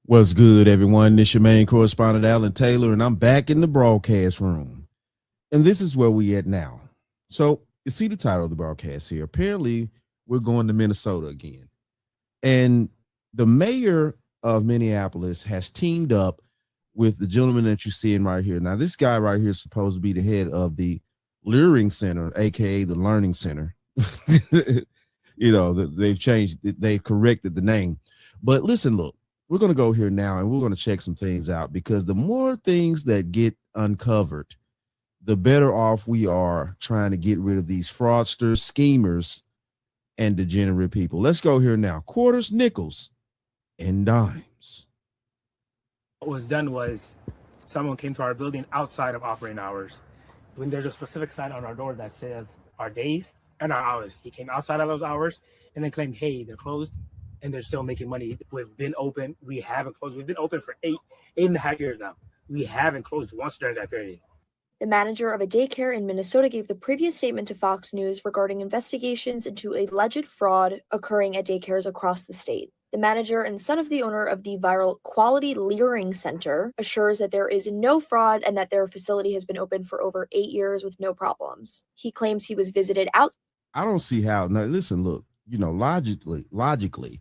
What's good, everyone? This your main correspondent, Alan Taylor, and I'm back in the broadcast room. And this is where we at now. So you see the title of the broadcast here. Apparently, we're going to Minnesota again. And the mayor of Minneapolis has teamed up with the gentleman that you're seeing right here. Now, this guy right here is supposed to be the head of the Learning Center, aka the Learning Center. They've changed, they've corrected the name. But listen, look. We're going to go here now and we're going to check some things out, because the more things that get uncovered, the better off we are trying to get rid of these fraudsters, schemers, and degenerate people. Let's go here now. Quarters, nickels, and dimes. What was done was someone came to our building outside of operating hours. When there's a specific sign on our door that says our days and our hours, he came outside of those hours and then claimed, hey, they're closed. And they're still making money. We've been open. We haven't closed. We've been open for eight and a half years now. We haven't closed once during that period. The manager of a daycare in Minnesota gave the previous statement to Fox News regarding investigations into alleged fraud occurring at daycares across the state. The manager and son of the owner of the viral Quality Learning Center assures that there is no fraud and that their facility has been open for over 8 years with no problems. He claims he was visited outside. I don't see how. Now, listen, look, logically,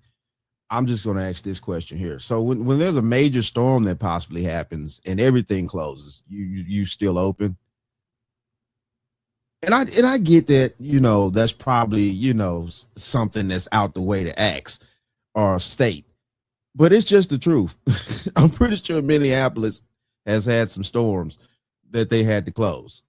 I'm just going to ask this question here. So when there's a major storm that possibly happens and everything closes, you still open? And I get that, that's probably, something that's out the way to ask or state, but it's just the truth. I'm pretty sure Minneapolis has had some storms that they had to close.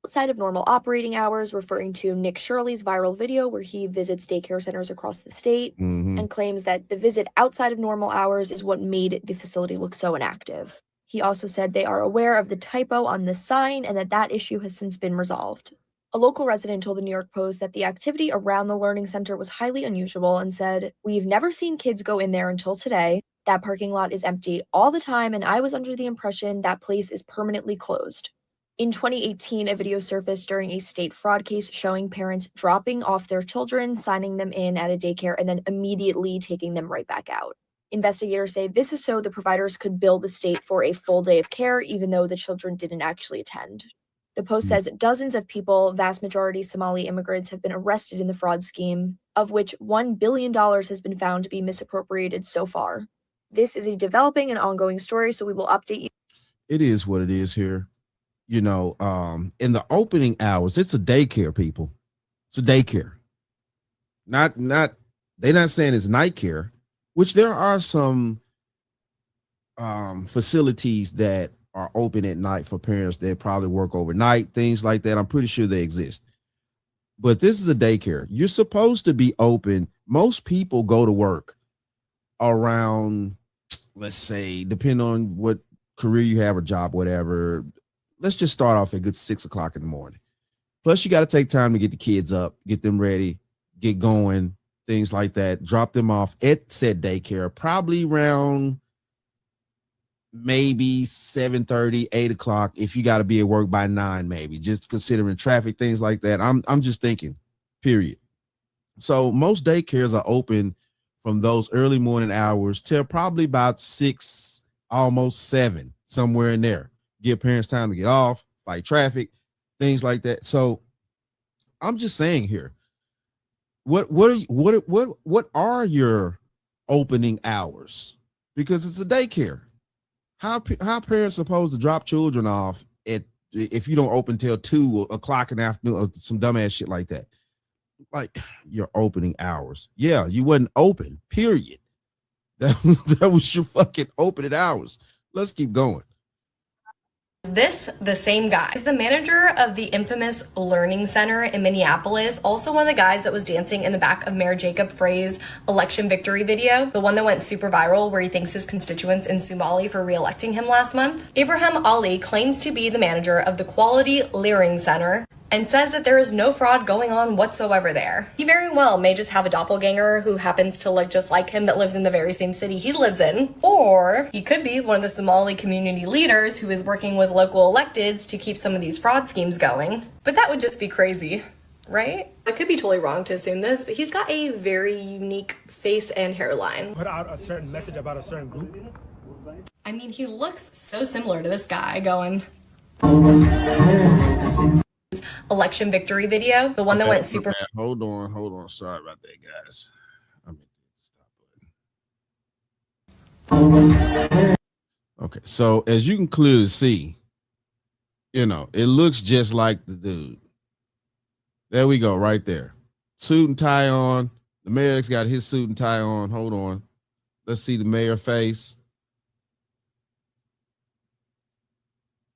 Outside of normal operating hours, referring to Nick Shirley's viral video where he visits daycare centers across the state and claims that the visit outside of normal hours is what made the facility look so inactive. He also said they are aware of the typo on the sign and that issue has since been resolved. A local resident told the New York Post that the activity around the learning center was highly unusual and said, "We've never seen kids go in there until today. That parking lot is empty all the time, and I was under the impression that place is permanently closed." In 2018, a video surfaced during a state fraud case showing parents dropping off their children, signing them in at a daycare, and then immediately taking them right back out. Investigators say this is so the providers could bill the state for a full day of care, even though the children didn't actually attend. The Post says dozens of people, vast majority Somali immigrants, have been arrested in the fraud scheme, of which $1 billion has been found to be misappropriated so far. This is a developing and ongoing story, so we will update you. It is what it is here. In the opening hours, it's a daycare, people. It's a daycare. They're not saying it's night care, which there are some facilities that are open at night for parents that probably work overnight, things like that. I'm pretty sure they exist. But this is a daycare. You're supposed to be open. Most people go to work around, let's say, depending on what career you have or job, whatever. Let's just start off at good 6 o'clock in the morning. Plus, you got to take time to get the kids up, get them ready, get going, things like that. Drop them off at said daycare, probably around maybe 7:30, 8 o'clock. If you got to be at work by 9, maybe, just considering traffic, things like that. I'm just thinking, period. So most daycares are open from those early morning hours till probably about 6, almost 7, somewhere in there. Give parents time to get off, fight traffic, things like that. So I'm just saying here, what are your opening hours? Because it's a daycare. How parents supposed to drop children off if you don't open till 2 o'clock in the afternoon or some dumbass shit like that? Like, your opening hours. Yeah, you wasn't open, period. That was your fucking opening hours. Let's keep going. The same guy is the manager of the infamous Learning Center in Minneapolis, also one of the guys that was dancing in the back of Mayor Jacob Frey's election victory video, the one that went super viral where he thanks his constituents in Somali for re-electing him last month. Ibrahim Ali claims to be the manager of the Quality Learning Center and says that there is no fraud going on whatsoever there. He very well may just have a doppelganger who happens to look just like him that lives in the very same city he lives in, or he could be one of the Somali community leaders who is working with local electeds to keep some of these fraud schemes going. But that would just be crazy. right? I could be totally wrong to assume this, but he's got a very unique face and hairline. Put out a certain message about a certain group. I mean, he looks so similar to this guy going. Election victory video, the one that went super. Hold on. Sorry about that, guys. Okay, so as you can clearly see, you know, it looks just like the dude. There we go, right there. Suit and tie on. The mayor's got his suit and tie on. Hold on. Let's see the mayor face.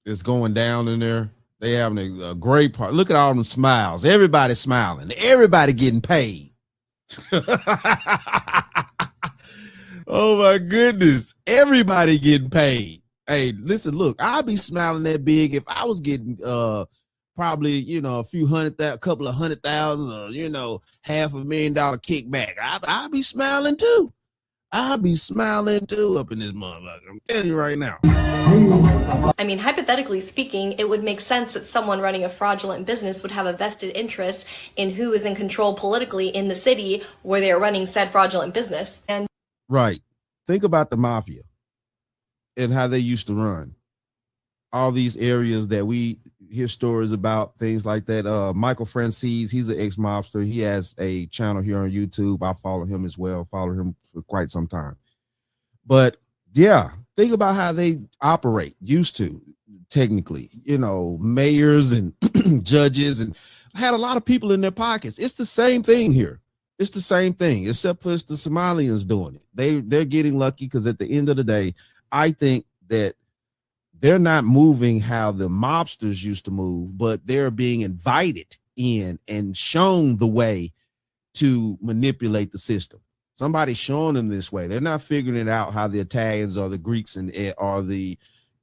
It's going down in there. They having a great part. Look at all them smiles. Everybody smiling. Everybody getting paid. Oh my goodness. Everybody getting paid. Hey, listen, look, I'd be smiling that big if I was getting probably, you know, a couple of 100,000 or, you know, $500,000 kickback. I'd be smiling too. I'll be smiling too up in this motherfucker. I'm telling you right now. I mean, hypothetically speaking, it would make sense that someone running a fraudulent business would have a vested interest in who is in control politically in the city where they are running said fraudulent business. And right. Think about the mafia and how they used to run all these areas that we hear stories about, things like that. Michael Francis, he's an ex-mobster. He has a channel here on YouTube. I follow him as well, follow him for quite some time. But yeah, think about how they operate, used to, technically, you know, mayors and judges, and had a lot of people in their pockets. It's the same thing here. It's the same thing, except for it's the Somalians doing it. They're getting lucky because at the end of the day, I think that they're not moving how the mobsters used to move, but they're being invited in and shown the way to manipulate the system. Somebody's showing them this way. They're not figuring it out how the Italians or the Greeks and or the,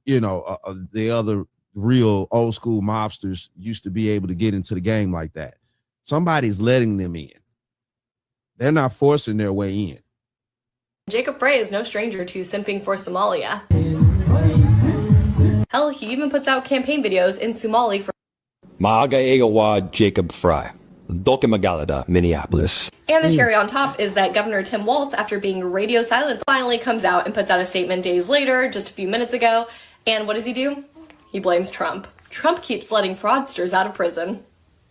you know, the other real old school mobsters used to be able to get into the game like that. Somebody's letting them in. They're not forcing their way in. Jacob Frey is no stranger to simping for Somalia. Hell, he even puts out campaign videos in Somali for Maaga Egawa Jacob Frey, Doke Magalada, Minneapolis. And the cherry on top is that Governor Tim Walz, after being radio silent, finally comes out and puts out a statement days later, just a few minutes ago. And what does he do? He blames Trump. Trump keeps letting fraudsters out of prison.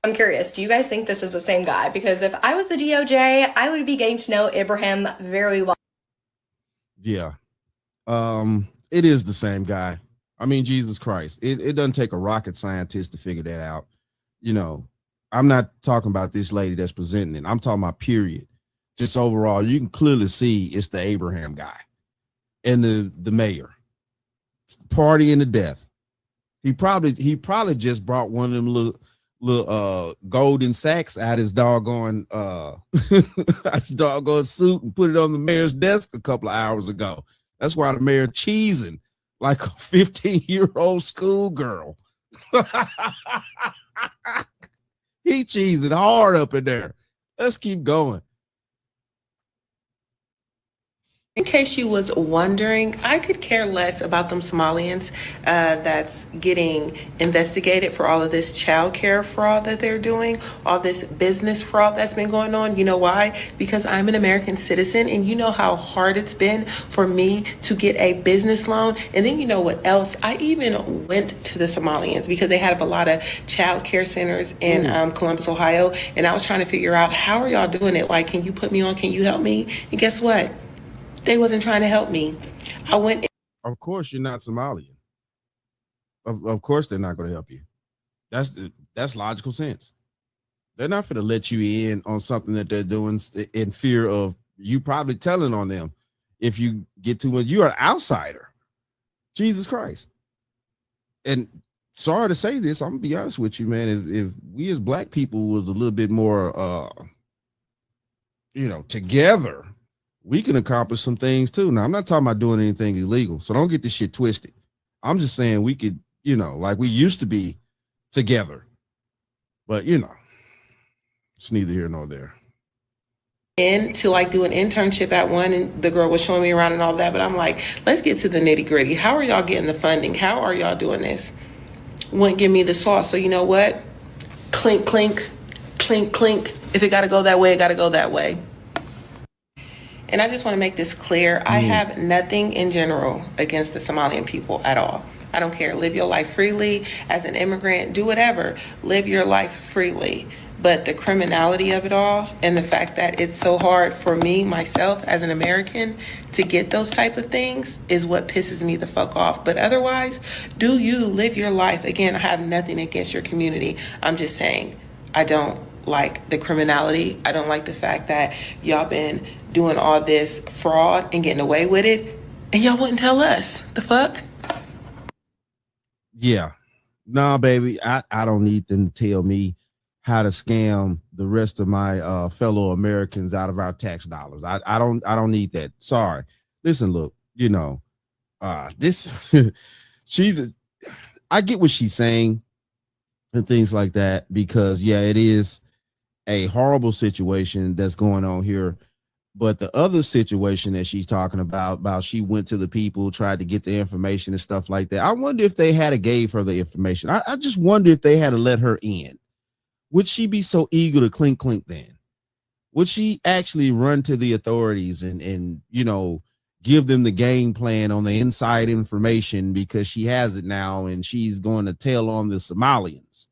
I'm curious, do you guys think this is the same guy? Because if I was the DOJ, I would be getting to know Ibrahim very well. Yeah, it is the same guy. I mean, Jesus Christ, it doesn't take a rocket scientist to figure that out. You know, I'm not talking about this lady that's presenting it. I'm talking about period. Just overall, you can clearly see it's the Abraham guy and the mayor partying to death. He probably just brought one of them little golden sacks out his doggone suit and put it on the mayor's desk a couple of hours ago. That's why the mayor cheesing like a 15-year-old schoolgirl. He cheesing hard up in there. Let's keep going. In case you was wondering, I could care less about them Somalians that's getting investigated for all of this child care fraud that they're doing, all this business fraud that's been going on. You know why? Because I'm an American citizen, and you know how hard it's been for me to get a business loan. And then you know what else? I even went to the Somalians because they had a lot of child care centers in Columbus, Ohio. And I was trying to figure out, how are y'all doing it? Like, can you put me on? Can you help me? And guess what? They wasn't trying to help me. I went. Of course, you're not Somalian. Of course, they're not going to help you. That's logical sense. They're not going to let you in on something that they're doing in fear of you probably telling on them. If you get too much, you're an outsider. Jesus Christ. And sorry to say this, I'm gonna be honest with you, man. If we as black people was a little bit more, together, we can accomplish some things too. Now, I'm not talking about doing anything illegal, so don't get this shit twisted. I'm just saying we could, like we used to be together, but it's neither here nor there. In to like do an internship at one, and the girl was showing me around and all that, but I'm like, let's get to the nitty gritty. How are y'all getting the funding? How are y'all doing this? Wouldn't give me the sauce. So you know what? Clink, clink. clink, clink. If it got to go that way, it got to go that way. And I just want to make this clear. I have nothing in general against the Somalian people at all. I don't care. Live your life freely. As an immigrant, do whatever. Live your life freely. But the criminality of it all and the fact that it's so hard for me, myself, as an American, to get those type of things is what pisses me the fuck off. But otherwise, do you live your life? Again, I have nothing against your community. I'm just saying, I don't like the criminality. I don't like the fact that y'all been doing all this fraud and getting away with it, and y'all wouldn't tell us. The fuck? Yeah. Nah, baby, I don't need them to tell me how to scam the rest of my fellow Americans out of our tax dollars. I don't need that. Sorry. Listen, look, you know, this I get what she's saying and things like that, because yeah, it is a horrible situation that's going on here. But the other situation that she's talking about she went to the people, tried to get the information and stuff like that. I wonder if they had gave her the information. I just wonder if they had to let her in. Would she be so eager to clink then? Would she actually run to the authorities and you know, give them the game plan on the inside information because she has it now and she's going to tell on the Somalians?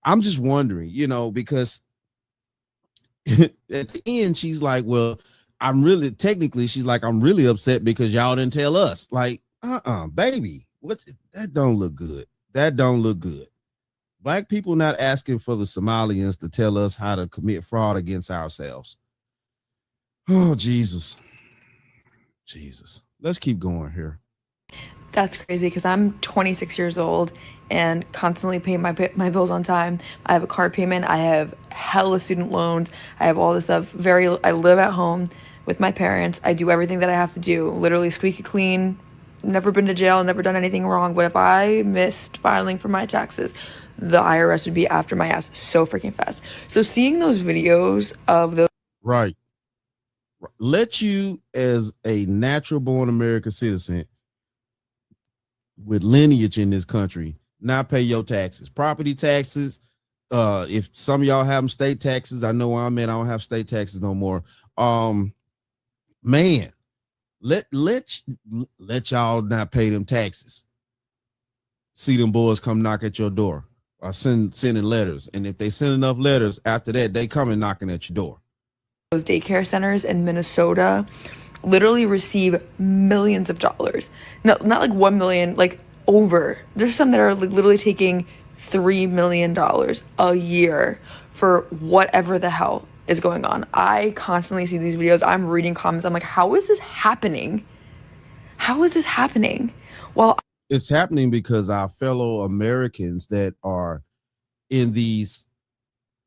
I'm just wondering, you know, because at the end, she's like, well, she's like, I'm really upset because y'all didn't tell us. Like, baby, that don't look good. That don't look good. Black people not asking for the Somalians to tell us how to commit fraud against ourselves. Oh, Jesus. Let's keep going here. That's crazy because I'm 26 years old and constantly pay my bills on time. I have a car payment. I have hella student loans. I have all this stuff. I live at home with my parents. I do everything that I have to do. Literally squeaky clean. Never been to jail. Never done anything wrong. But if I missed filing for my taxes, the IRS would be after my ass so freaking fast. So seeing those videos of those. Right. Let you, as a natural born American citizen with lineage in this country, not pay your taxes, property taxes. If some of y'all have them, state taxes, I know where I'm at. I don't have state taxes no more. Man, let y'all not pay them taxes. See them boys come knock at your door or sending letters, and if they send enough letters, after that they coming knocking at your door. Those daycare centers in Minnesota literally receive millions of dollars. No, not like 1 million, like over. There's some that are like literally taking $3 million a year for whatever the hell is going on. I constantly see these videos. I'm reading comments. I'm like, how is this happening? How is this happening? Well, it's happening because our fellow Americans that are in these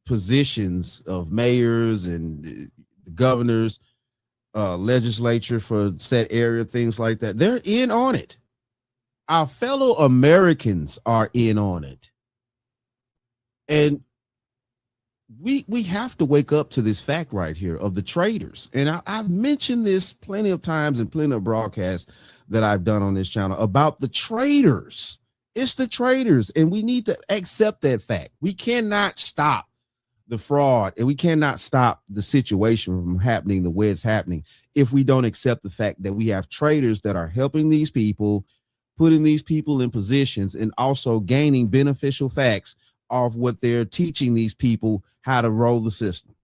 positions of mayors and governors, legislature for set area, things like that, they're in on it. Our fellow Americans are in on it. And we have to wake up to this fact right here of the traders. And I've mentioned this plenty of times in plenty of broadcasts that I've done on this channel about the traders. It's the traders, and we need to accept that fact. We cannot stop the fraud, and we cannot stop the situation from happening the way it's happening if we don't accept the fact that we have traders that are helping these people, putting these people in positions, and also gaining beneficial facts off what they're teaching these people how to roll the system.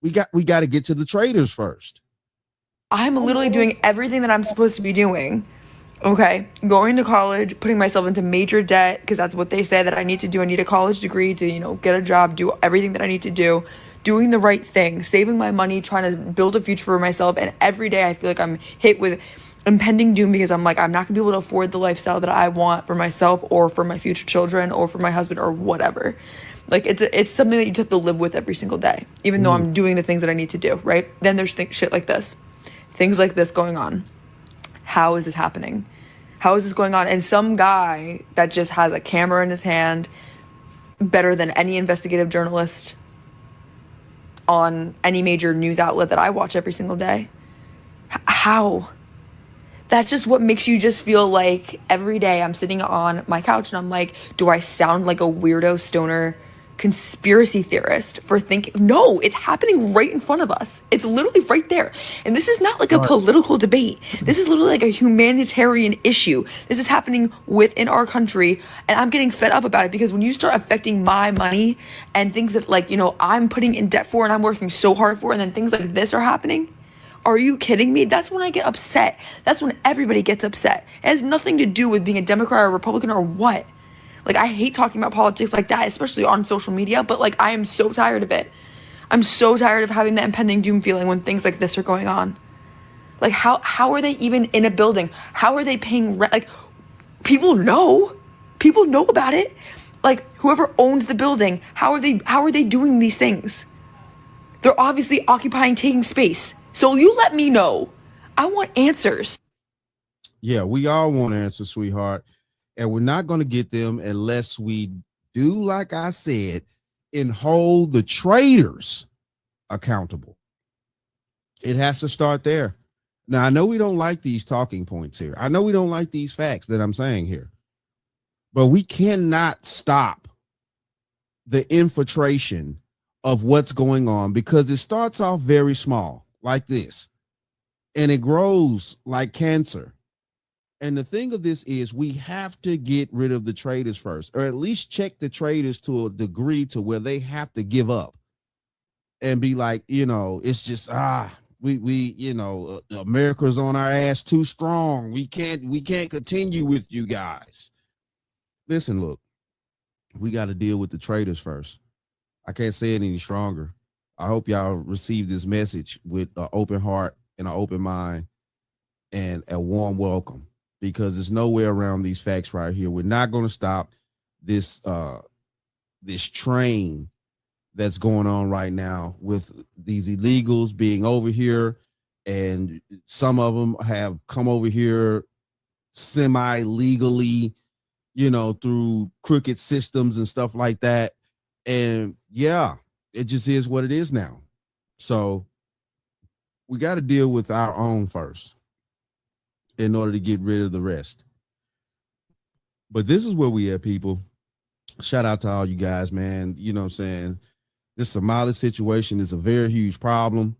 We got to get to the traders first. I'm literally doing everything that I'm supposed to be doing. Okay, going to college, putting myself into major debt because that's what they say that I need to do. I need a college degree to, you know, get a job, do everything that I need to do, doing the right thing, saving my money, trying to build a future for myself. And every day I feel like I'm hit with impending doom because I'm like, I'm not gonna be able to afford the lifestyle that I want for myself or for my future children or for my husband or whatever. Like it's something that you just have to live with every single day, even though I'm doing the things that I need to do, right? Then there's shit like this, things like this going on. How is this happening? How is this going on? And some guy that just has a camera in his hand, better than any investigative journalist on any major news outlet that I watch every single day. How? That's just what makes you just feel like every day I'm sitting on my couch and I'm like, do I sound like a weirdo stoner conspiracy theorist for thinking, no, it's happening right in front of us. It's literally right there. And this is not like a political debate. This is literally like a humanitarian issue. This is happening within our country, and I'm getting fed up about it, because when you start affecting my money and things that, like, you know, I'm putting in debt for and I'm working so hard for, and then things like this are happening, are you kidding me? That's when I get upset. That's when everybody gets upset. It has nothing to do with being a Democrat or Republican or what. Like, I hate talking about politics like that, especially on social media, but like, I am so tired of it. I'm so tired of having that impending doom feeling when things like this are going on. Like, how are they even in a building? How are they paying rent? Like, people know about it. Like, whoever owns the building, how are they doing these things? They're obviously occupying, taking space. So you let me know. I want answers. Yeah, we all want answers, sweetheart. And we're not going to get them unless we do, like I said, and hold the traitors accountable. It has to start there. Now, I know we don't like these talking points here. I know we don't like these facts that I'm saying here. But we cannot stop the infiltration of what's going on, because it starts off very small, like this, and it grows like cancer. And the thing of this is, we have to get rid of the traitors first, or at least check the traitors to a degree to where they have to give up and be like, you know, it's just, we you know, America's on our ass too strong. We can't continue with you guys. Listen, look, we got to deal with the traitors first. I can't say it any stronger. I hope y'all receive this message with an open heart and an open mind and a warm welcome, because there's no way around these facts right here. We're not going to stop this this train that's going on right now with these illegals being over here, and some of them have come over here semi-legally, you know, through crooked systems and stuff like that. And yeah, it just is what it is now. So we got to deal with our own first in order to get rid of the rest. But this is where we at, people. Shout out to all you guys, man. You know what I'm saying? This Somali situation is a very huge problem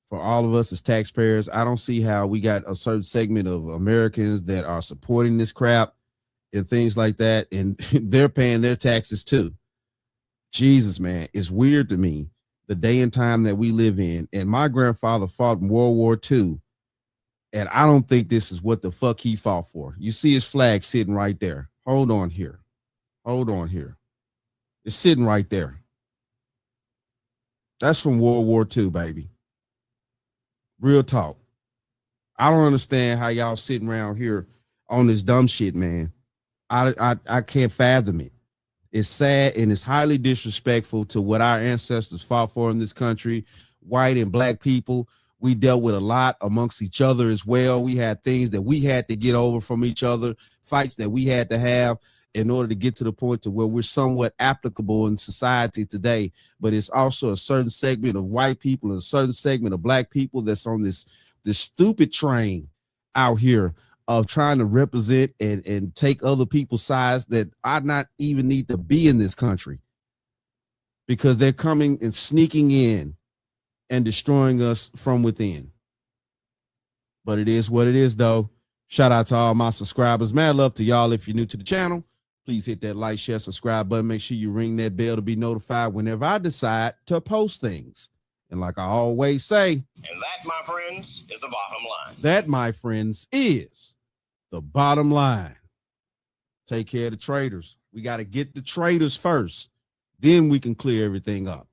for all of us as taxpayers. I don't see how we got a certain segment of Americans that are supporting this crap and things like that, and they're paying their taxes too. Jesus, man, it's weird to me, the day and time that we live in. And my grandfather fought in World War II, and I don't think this is what the fuck he fought for. You see his flag sitting right there. Hold on here. Hold on here. It's sitting right there. That's from World War II, baby. Real talk. I don't understand how y'all sitting around here on this dumb shit, man. I can't fathom it. It's sad, and it's highly disrespectful to what our ancestors fought for in this country. White and black people, we dealt with a lot amongst each other as well. We had things that we had to get over from each other, fights that we had to have in order to get to the point to where we're somewhat applicable in society today. But it's also a certain segment of white people and a certain segment of black people that's on this stupid train out here of trying to represent and take other people's sides that I not even need to be in this country, because they're coming and sneaking in and destroying us from within. But it is what it is, though. Shout out to all my subscribers. Mad love to y'all. If you're new to the channel, please hit that like, share, subscribe button. Make sure you ring that bell to be notified whenever I decide to post things. And like I always say, and that, my friends, is the bottom line. That, my friends, is the bottom line. Take care of the traitors. We got to get the traitors first. Then we can clear everything up.